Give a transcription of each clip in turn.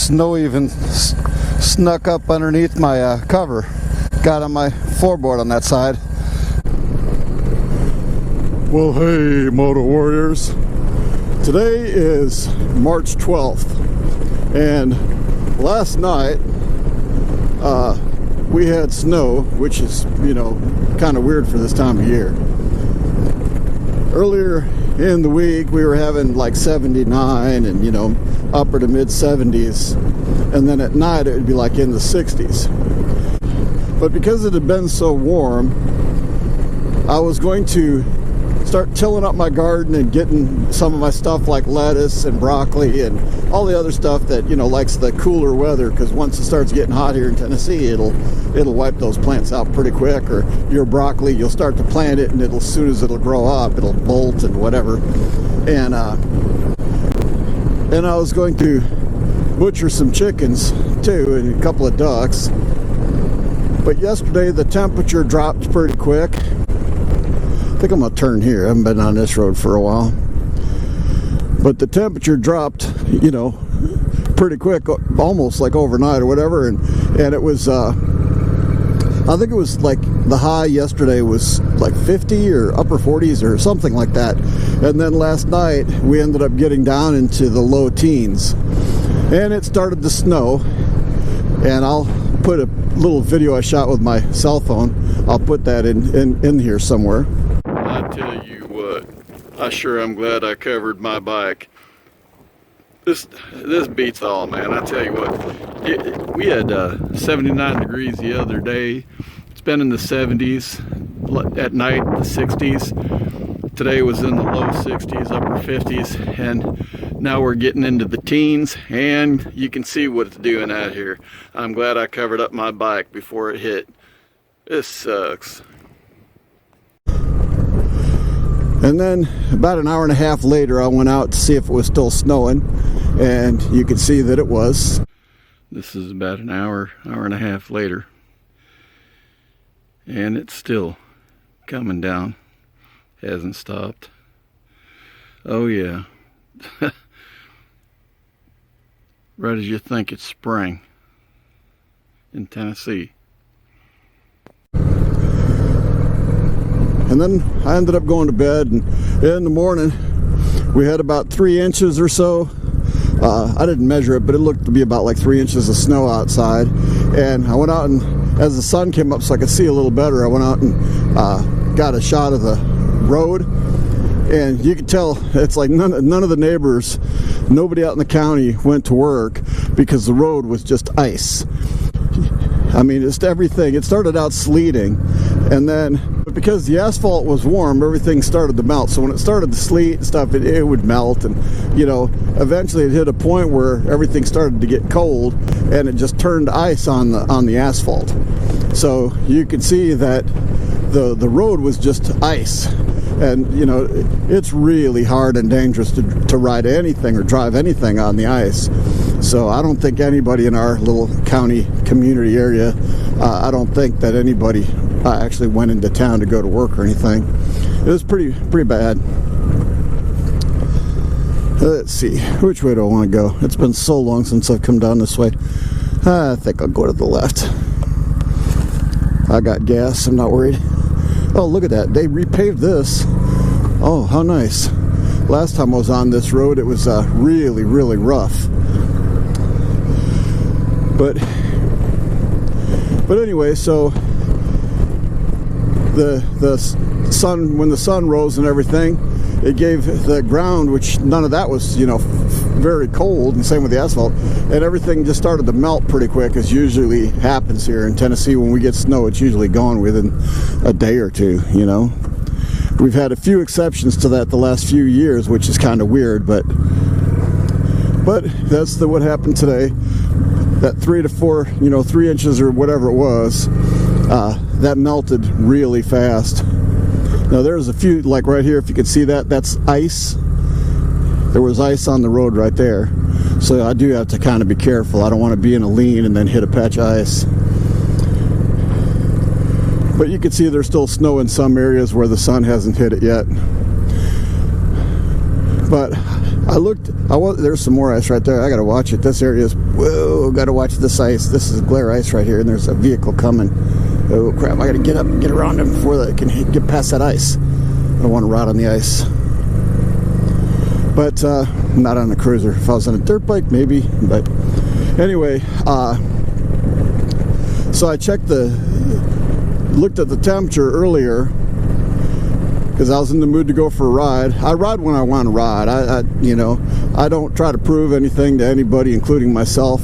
snow even snuck up underneath my cover. Got on my floorboard on that side. Well, hey, Moto Warriors. Today is March 12th, and last night we had snow, which is, you know, kind of weird for this time of year. Earlier in the week we were having like 79 and, you know, upper to mid 70s, and then at night it would be like in the 60s. But because it had been so warm, I was going to start tilling up my garden and getting some of my stuff like lettuce and broccoli and all the other stuff that, you know, likes the cooler weather, because once it starts getting hot here in Tennessee, it'll wipe those plants out pretty quick. Or your broccoli, you'll start to plant it, and as soon as it'll grow up, it'll bolt and whatever. And I was going to butcher some chickens too, and a couple of ducks. But yesterday the temperature dropped pretty quick. I think I'm going to turn here. I haven't been on this road for a while. But the temperature dropped, you know, pretty quick, almost like overnight or whatever. And it was, I think it was like the high yesterday was like 50 or upper 40s or something like that. And then last night we ended up getting down into the low teens. And it started to snow. And I'll put a little video I shot with my cell phone. I'll put that in here somewhere. I tell you what, I sure am glad I covered my bike. This beats all, man. I tell you what, we had 79 degrees the other day. It's been in the 70s, at night the 60s. Today was in the low 60s, upper 50s, and now we're getting into the teens, and you can see what it's doing out here. I'm glad I covered up my bike before it hit. This sucks. And then about an hour and a half later, I went out to see if it was still snowing, and you could see that it was. This is about an hour and a half later, and it's still coming down. Hasn't stopped. Oh yeah. Right as you think it's spring in Tennessee. And then I ended up going to bed, and in the morning we had about 3 inches or so. I didn't measure it, but it looked to be about like 3 inches of snow outside. And I went out, and as the sun came up so I could see a little better, I went out and got a shot of the road. And you could tell it's like none of the neighbors, nobody out in the county went to work because the road was just ice. I mean, just everything. It started out sleeting, and then because the asphalt was warm, everything started to melt. So when it started to sleet and stuff, it would melt, and, you know, eventually it hit a point where everything started to get cold, and it just turned ice on the asphalt. So you could see that the road was just ice. And, you know, it's really hard and dangerous to ride anything or drive anything on the ice. So I don't think anybody in our little county community area, I don't think that anybody actually went into town to go to work or anything. It was pretty bad. Let's see, which way do I want to go? It's been so long since I've come down this way. I think I'll go to the left. I got gas, I'm not worried. Oh, look at that. They repaved this. Oh, how nice. Last time I was on this road, it was really, really rough. But anyway, so the sun, when the sun rose and everything, it gave the ground, which none of that was, you know, very cold, and same with the asphalt, and everything just started to melt pretty quick, as usually happens here in Tennessee. When we get snow, it's usually gone within a day or two, you know. We've had a few exceptions to that the last few years, which is kind of weird, but that's what happened today. That 3 to 4, you know, 3 inches or whatever it was, that melted really fast. Now there's a few, like right here, if you can see that, that's ice. There was ice on the road right there. So I do have to kind of be careful. I don't want to be in a lean and then hit a patch of ice. But you can see there's still snow in some areas where the sun hasn't hit it yet. But There's some more ice right there. I gotta watch it. This area is, whoa, gotta watch this ice. This is glare ice right here, and there's a vehicle coming. Oh crap, I gotta get up and get around him before they can get past that ice. I don't want to ride on the ice. But not on a cruiser. If I was on a dirt bike, maybe. But anyway, so I looked at the temperature earlier because I was in the mood to go for a ride. I ride when I want to ride. I don't try to prove anything to anybody, including myself.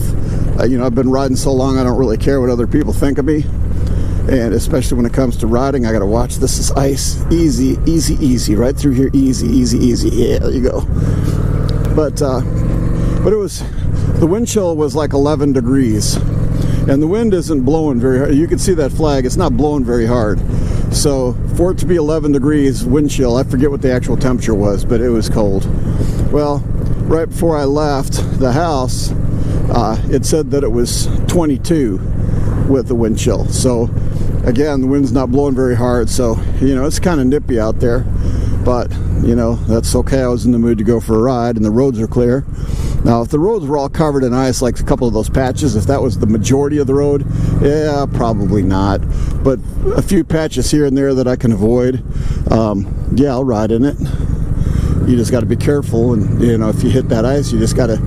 I've been riding so long, I don't really care what other people think of me. And especially when it comes to riding, I gotta watch. This is ice. Easy, easy, easy. Right through here. Easy, easy, easy. Yeah, there you go. But it was, the wind chill was like 11 degrees. And the wind isn't blowing very hard. You can see that flag. It's not blowing very hard. So for it to be 11 degrees wind chill, I forget what the actual temperature was, but it was cold. Well, right before I left the house, it said that it was 22 with the wind chill. So again, the wind's not blowing very hard, so it's kind of nippy out there, but that's okay. I was in the mood to go for a ride, and the roads are clear. Now if the roads were all covered in ice, like a couple of those patches, if that was the majority of the road, yeah, probably not, but a few patches here and there that I can avoid, yeah, I'll ride in it. You just got to be careful, and if you hit that ice, you just got to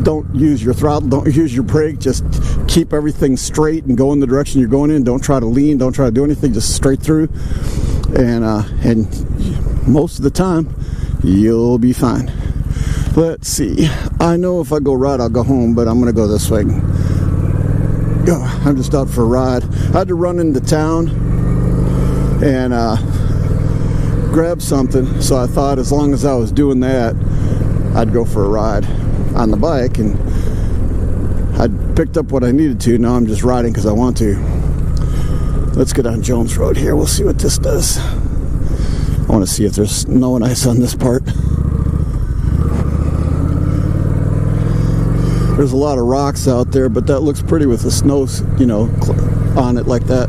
don't use your throttle, don't use your brake, just keep everything straight and go in the direction you're going in. Don't try to lean, don't try to do anything, just straight through, and most of the time you'll be fine. Let's see, I know if I go right I'll go home, but I'm gonna go this way. I'm just out for a ride. I had to run into town and grab something, so I thought as long as I was doing that, I'd go for a ride on the bike, and I'd picked up what I needed to. Now I'm just riding because I want to. Let's get on Jones Road here. We'll see what this does. I want to see if there's snow and ice on this part. There's a lot of rocks out there, but that looks pretty with the snow, on it like that.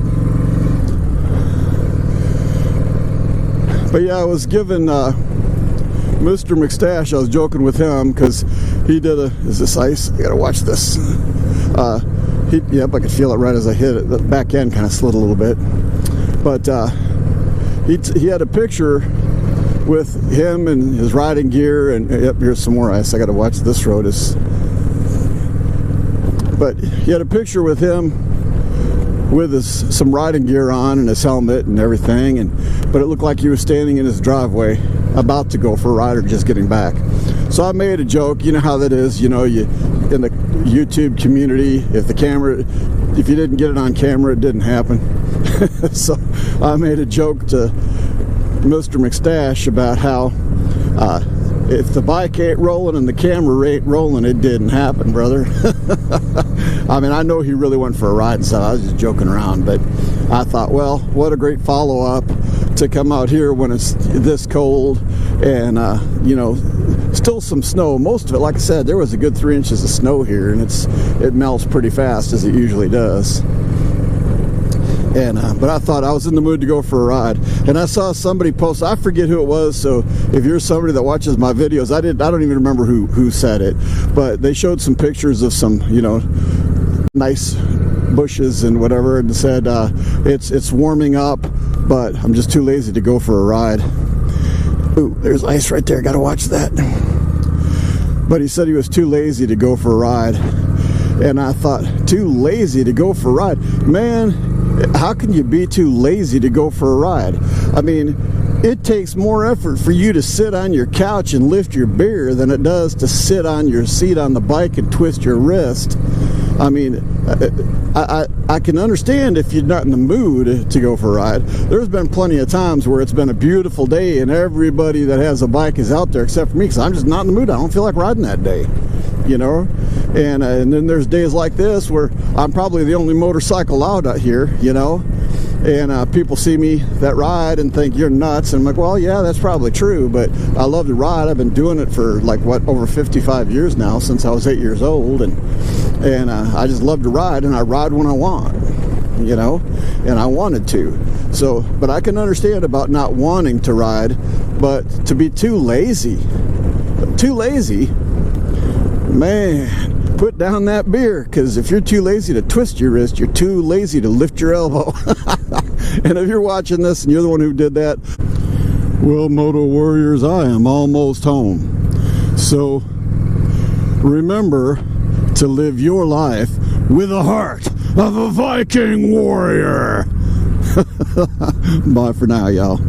But yeah, I was given Mr. McStache, I was joking with him because he did is this ice? I gotta watch this. Yep, I could feel it right as I hit it. The back end kind of slid a little bit. But he had a picture with him and his riding gear, and yep, here's some more ice. I gotta watch this road. But he had a picture with him with some riding gear on and his helmet and everything, but it looked like he was standing in his driveway about to go for a ride or just getting back. So I made a joke. You know how that is, you in the YouTube community, if you didn't get it on camera, it didn't happen. So I made a joke to Mr. McStache about how if the bike ain't rolling and the camera ain't rolling, it didn't happen, brother. I mean, I know he really went for a ride, so I was just joking around, but I thought, well, what a great follow-up to come out here when it's this cold and, still some snow. Most of it, like I said, there was a good 3 inches of snow here, and it melts pretty fast as it usually does. And but I thought I was in the mood to go for a ride, and I saw somebody post, I forget who it was, so if you're somebody that watches my videos, I don't even remember who said it, but they showed some pictures of some nice bushes and whatever, and said it's warming up, but I'm just too lazy to go for a ride. Ooh, there's ice right there, gotta watch that. But he said he was too lazy to go for a ride, and I thought, too lazy to go for a ride? Man, how can you be too lazy to go for a ride? I mean, it takes more effort for you to sit on your couch and lift your beer than it does to sit on your seat on the bike and twist your wrist. I mean, I can understand if you're not in the mood to go for a ride. There's been plenty of times where it's been a beautiful day and everybody that has a bike is out there except for me, because I'm just not in the mood. I don't feel like riding that day, and then there's days like this where I'm probably the only motorcycle out here, and people see me that ride and think you're nuts, and I'm like, well, yeah, that's probably true, but I love to ride. I've been doing it for over 55 years now, since I was 8 years old, and I just love to ride, and I ride when I want, and I wanted to. So, but I can understand about not wanting to ride, but to be too lazy, Too lazy? Man, put down that beer, because if you're too lazy to twist your wrist, you're too lazy to lift your elbow. And if you're watching this and you're the one who did that, well, Moto Warriors, I am almost home. So remember to live your life with the heart of a Viking warrior. Bye for now, y'all.